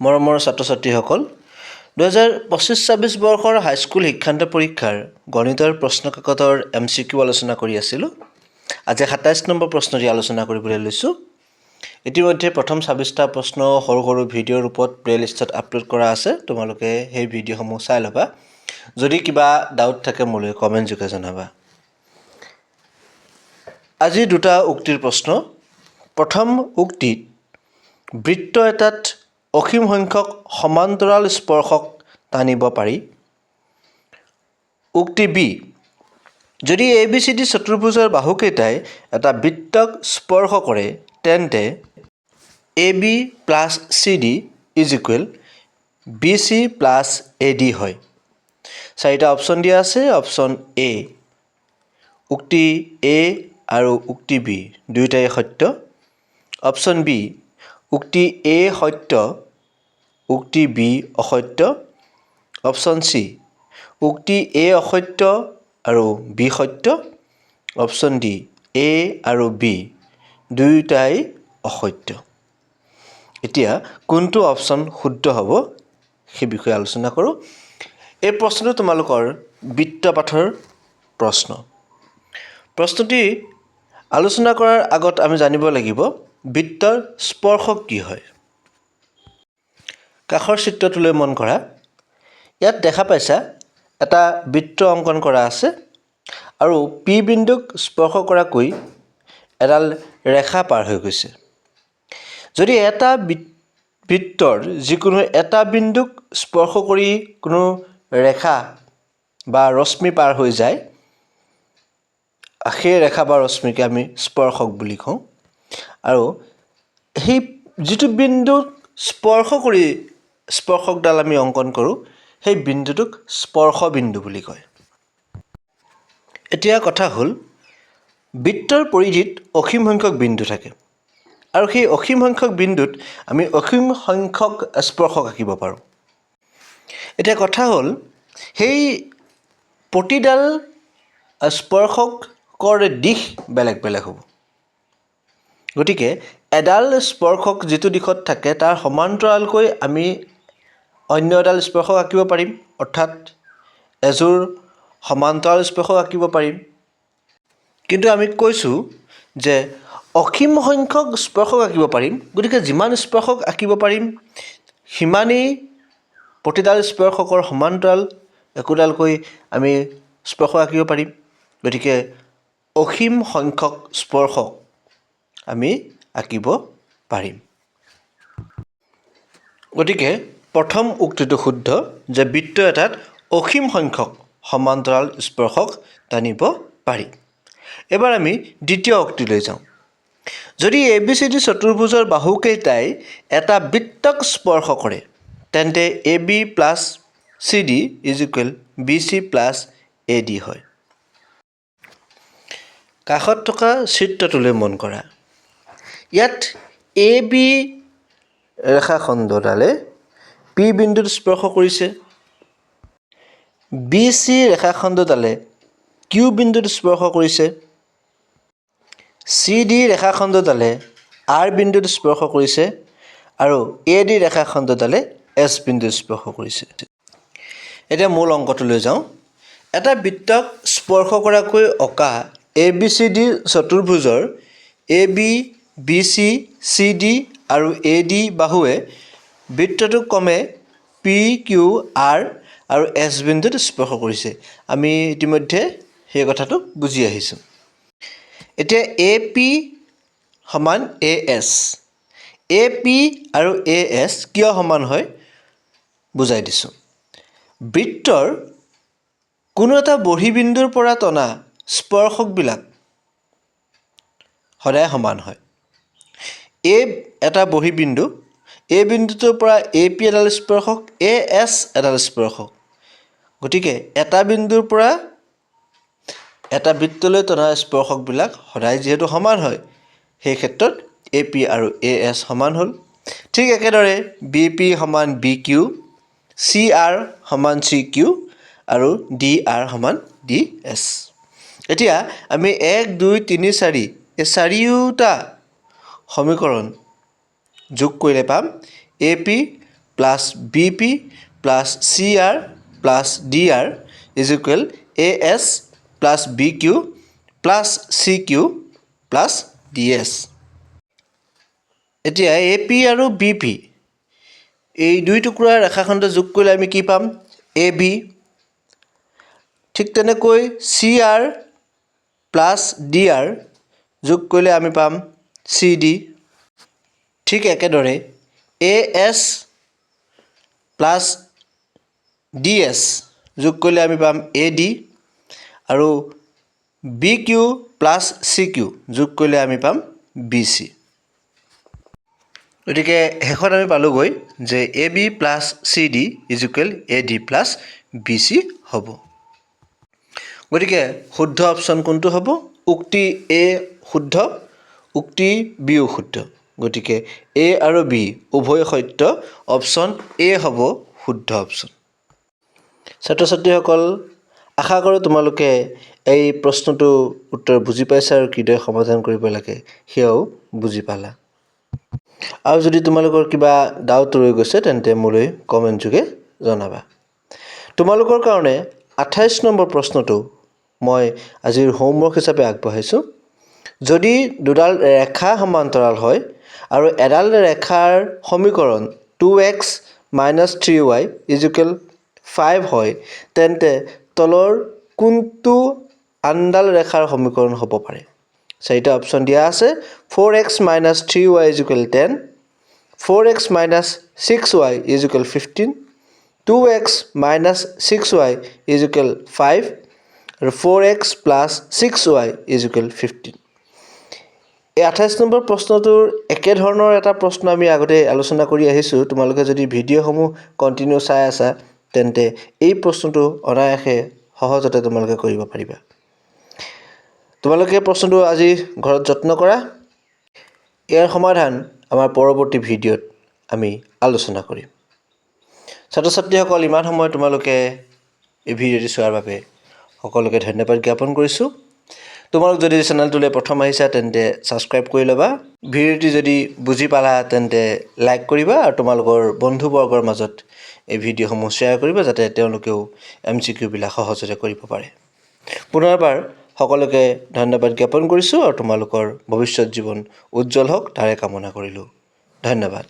মৰমৰ ছাত্ৰ ছাত্ৰীসকল 2025-26 বৰ্ষৰ হাইস্কুল শিক্ষান্ত পৰীক্ষাৰ গণিতৰ প্ৰশ্নকাকতৰ MCQ আলোচনা কৰি আছিলোঁ। আজি 27 নম্বৰ প্ৰশ্নটি আলোচনা কৰিবলৈ লৈছোঁ। ইতিমধ্যে প্ৰথম 26টা প্ৰশ্ন সৰু সৰু ভিডিঅ'ৰ ৰূপত প্লেলিষ্টত আপলোড কৰা আছে। তোমালোকে সেই ভিডিঅ'সমূহ চাই ল'বা। যদি কিবা ডাউট থাকে মোলৈ কমেণ্ট যোগে জনাবা। আজি দুটা উক্তিৰ প্ৰশ্ন। প্ৰথম উক্তিত বৃত্ত এটাত অসীম সংখ্যক সমান্তৰাল স্পৰ্শক টানিব পাৰি। উক্তি বি, যদি ABCD চতুৰ্ভুজৰ বাহুকেইটাই এটা বৃত্তক স্পৰ্শ কৰে তেন্তে AB + CD = BC + AD হয়। চাৰিটা অপশ্যন দিয়া আছে। অপশ্যন এ, উক্তি এ আৰু উক্তি বি দুয়োটাই সত্য। অপশ্যন বি, উক্তি এ সত্য, উক্তি বি অসত্য। অপশ্যন চি, উক্তি এ অসত্য আৰু বি সত্য। অপশ্যন ডি, এ আৰু বি দুয়োটাই অসত্য। এতিয়া কোনটো অপশ্যন শুদ্ধ হ'ব সেই বিষয়ে আলোচনা কৰোঁ। এই প্ৰশ্নটো তোমালোকৰ বৃত্ত পাঠৰ প্ৰশ্ন। প্ৰশ্নটি আলোচনা কৰাৰ আগত আমি জানিব লাগিব বৃত্তৰ স্পৰ্শক কি হয়। কাষৰ চিত্ৰটোলৈ মন কৰা। ইয়াত দেখা পাইছা এটা বৃত্ত অংকন কৰা আছে আৰু পি বিন্দুক স্পৰ্শ কৰাকৈ এডাল ৰেখা পাৰ হৈ গৈছে। যদি এটা বৃত্তৰ যিকোনো এটা বিন্দুক স্পৰ্শ কৰি কোনো ৰেখা বা ৰশ্মি পাৰ হৈ যায়, সেই ৰেখা বা ৰশ্মিকে আমি স্পৰ্শক বুলি কওঁ। আৰু সেই যিটো বিন্দুক স্পৰ্শ কৰি স্পৰ্শকডাল আমি অংকন কৰোঁ সেই বিন্দুটোক স্পৰ্শ বিন্দু বুলি কয়। এতিয়া কথা হ'ল বৃত্তৰ পৰিধিত অসীম সংখ্যক বিন্দু থাকে আৰু সেই অসীম সংখ্যক বিন্দুত আমি অসীম সংখ্যক স্পৰ্শক আঁকিব পাৰোঁ। এতিয়া কথা হ'ল সেই প্ৰতিডাল স্পৰ্শকৰ দিশ বেলেগ বেলেগ হ'ব। গতিকে এডাল স্পৰ্শক যিটো দিশত থাকে তাৰ সমান্তৰালকৈ আমি অন্য এডাল স্পৰ্শক আঁকিব পাৰিম, অৰ্থাৎ এযোৰ সমান্তৰাল স্পৰ্শক আঁকিব পাৰিম। কিন্তু আমি কৈছোঁ যে অসীম সংখ্যক স্পৰ্শক আঁকিব পাৰিম। গতিকে যিমান স্পৰ্শক আঁকিব পাৰিম সিমানেই প্ৰতিডাল স্পৰ্শকৰ সমান্তৰাল একোডালকৈ আমি স্পৰ্শক আঁকিব পাৰিম। গতিকে অসীম সংখ্যক স্পৰ্শক আমি আঁকিব পাৰিম। গতিকে প্ৰথম উক্তিটো শুদ্ধ যে বৃত্ত এটাত অসীম সংখ্যক সমান্তৰাল স্পৰ্শক টানিব পাৰি। এবাৰ আমি দ্বিতীয় উক্তিলৈ যাওঁ। যদি ABCD চতুৰ্ভুজৰ বাহুকেইটাই এটা বৃত্তক স্পৰ্শ কৰে তেন্তে AB + CD = BC + AD হয়। কাষত থকা চিত্ৰটোলৈ মন কৰা। ইয়াত AB ৰেখাখণ্ডডালে P বিন্দুত স্পৰ্শ কৰিছে। BC ৰেখাখণ্ডডালে Q বিন্দুত স্পৰ্শ কৰিছে। CD ৰেখাখণ্ডডালে R বিন্দুত স্পৰ্শ কৰিছে আৰু AD ৰেখাখণ্ডডালে S বিন্দুত স্পৰ্শ কৰিছে। এতিয়া মূল অংকটোলৈ যাওঁ। এটা বৃত্তক স্পৰ্শ কৰাকৈ অঁকা ABCD চতুৰ্ভুজৰ AB, BC, CD আৰু AD বাহুৱে বৃত্তটোক ক্ৰমে P, Q, R আৰু S বিন্দুত স্পৰ্শ কৰিছে। আমি ইতিমধ্যে সেই কথাটো বুজি আহিছোঁ। এতিয়া AP সমান AS। AP আৰু AS কিয় সমান হয় বুজাই দিছোঁ। বৃত্তৰ কোনো এটা বহিঃবিন্দুৰ পৰা টনা স্পৰ্শকবিলাক সদায় সমান হয়। A এটা বহিঃবিন্দু, এই বিন্দুটোৰ পৰা AP এডাল স্পৰ্শক, AS এডাল স্পৰ্শক। গতিকে এটা বিন্দুৰ পৰা এটা বৃত্তলৈ টনা স্পৰ্শকবিলাক সদায় যিহেতু সমান হয়, সেই ক্ষেত্ৰত AP আৰু AS সমান হ'ল। ঠিক একেদৰে BP সমান BQ, CR সমান CQ আৰু DR সমান DS। এতিয়া আমি 1, 2, 3, 4 এই চাৰিওটা সমীকৰণ যোগ কৰিলে পাম AP plus B P plus C R plus D R is equal A S plus B Q plus C Q plus D S. এতিয়া এ পি আৰু বি পি এই দুই টুকুৰা ৰেখাখণ্ড যোগ কৰিলে আমি কি পাম? A B. ঠিক তেনেকৈ C R plus D R যোগ কৰিলে আমি পাম চি ডি। ঠিক একেদৰে A S plus D S যোগ কৰিলে আমি পাম এ ডি আৰু B Q plus C Q যোগ কৰিলে আমি পাম বি চি। গতিকে শেষত আমি পালোঁগৈ যে A B plus C D is equal A D plus B C হ'ব। গতিকে শুদ্ধ অপশ্যন কোনটো হ'ব? উক্তি এ শুদ্ধ, উক্তি বিও শুদ্ধ। গতিকে এ আৰু বি উভয় সত্য, অপশ্যন এ হ'ব শুদ্ধ অপশ্যন। ছাত্ৰ ছাত্ৰীসকল, আশা কৰোঁ তোমালোকে এই প্ৰশ্নটোৰ উত্তৰ বুজি পাইছা আৰু কিদৰে সমাধান কৰিব লাগে সেয়াও বুজি পালা। আৰু যদি তোমালোকৰ কিবা ডাউট ৰৈ গৈছে তেন্তে মোলৈ কমেণ্ট যোগে জনাবা। তোমালোকৰ কাৰণে 28 নম্বৰ প্ৰশ্নটো মই আজিৰ হোমৱৰ্ক হিচাপে আগবঢ়াইছোঁ। যদি দুডাল ৰেখা সমান্তৰাল হয় আৰু এডাল ৰেখাৰ সমীকৰণ 2x - 3y = 5 হয়, তেন্তে তলৰ কোনটো আনডাল ৰেখাৰ সমীকৰণ হ'ব পাৰে? চাৰিটা অপশ্যন দিয়া আছে। 4x - 3y = 10, 4x - 6y = 15, 2x - 6y = 5 আৰু 4x + 6y = 15। এই 28 নম্বৰ প্ৰশ্নটোৰ একেধৰণৰ এটা প্ৰশ্ন আমি আগতে আলোচনা কৰি আহিছোঁ। তোমালোকে যদি ভিডিঅ'সমূহ কণ্টিনিউ চাই আছা তেন্তে এই প্ৰশ্নটো অনায়াসে সহজতে তোমালোকে কৰিব পাৰিবা। তোমালোকে প্ৰশ্নটো আজি ঘৰত যত্ন কৰা। ইয়াৰ সমাধান আমাৰ পৰৱৰ্তী ভিডিঅ'ত আমি আলোচনা কৰিম। ছাত্ৰ ছাত্ৰীসকল, ইমান সময় তোমালোকে এই ভিডিঅ'টো চোৱাৰ বাবে সকলোকে ধন্যবাদ জ্ঞাপন কৰিছোঁ। তোমালোক যদি চেনেলটোলৈ প্ৰথম আহিছা তেন্তে ছাবস্ক্ৰাইব কৰি ল'বা। ভিডিঅ'টি যদি বুজি পালা তেন্তে লাইক কৰিবা আৰু তোমালোকৰ বন্ধুবৰ্গৰ মাজত এই ভিডিঅ'সমূহ শ্বেয়াৰ কৰিবা যাতে তেওঁলোকেও MCQবিলাক সহজতে কৰিব পাৰে। পুনৰবাৰ সকলোকে ধন্যবাদ জ্ঞাপন কৰিছোঁ আৰু তোমালোকৰ ভৱিষ্যত জীৱন উজ্জ্বল হওক তাৰে কামনা কৰিলোঁ। ধন্যবাদ।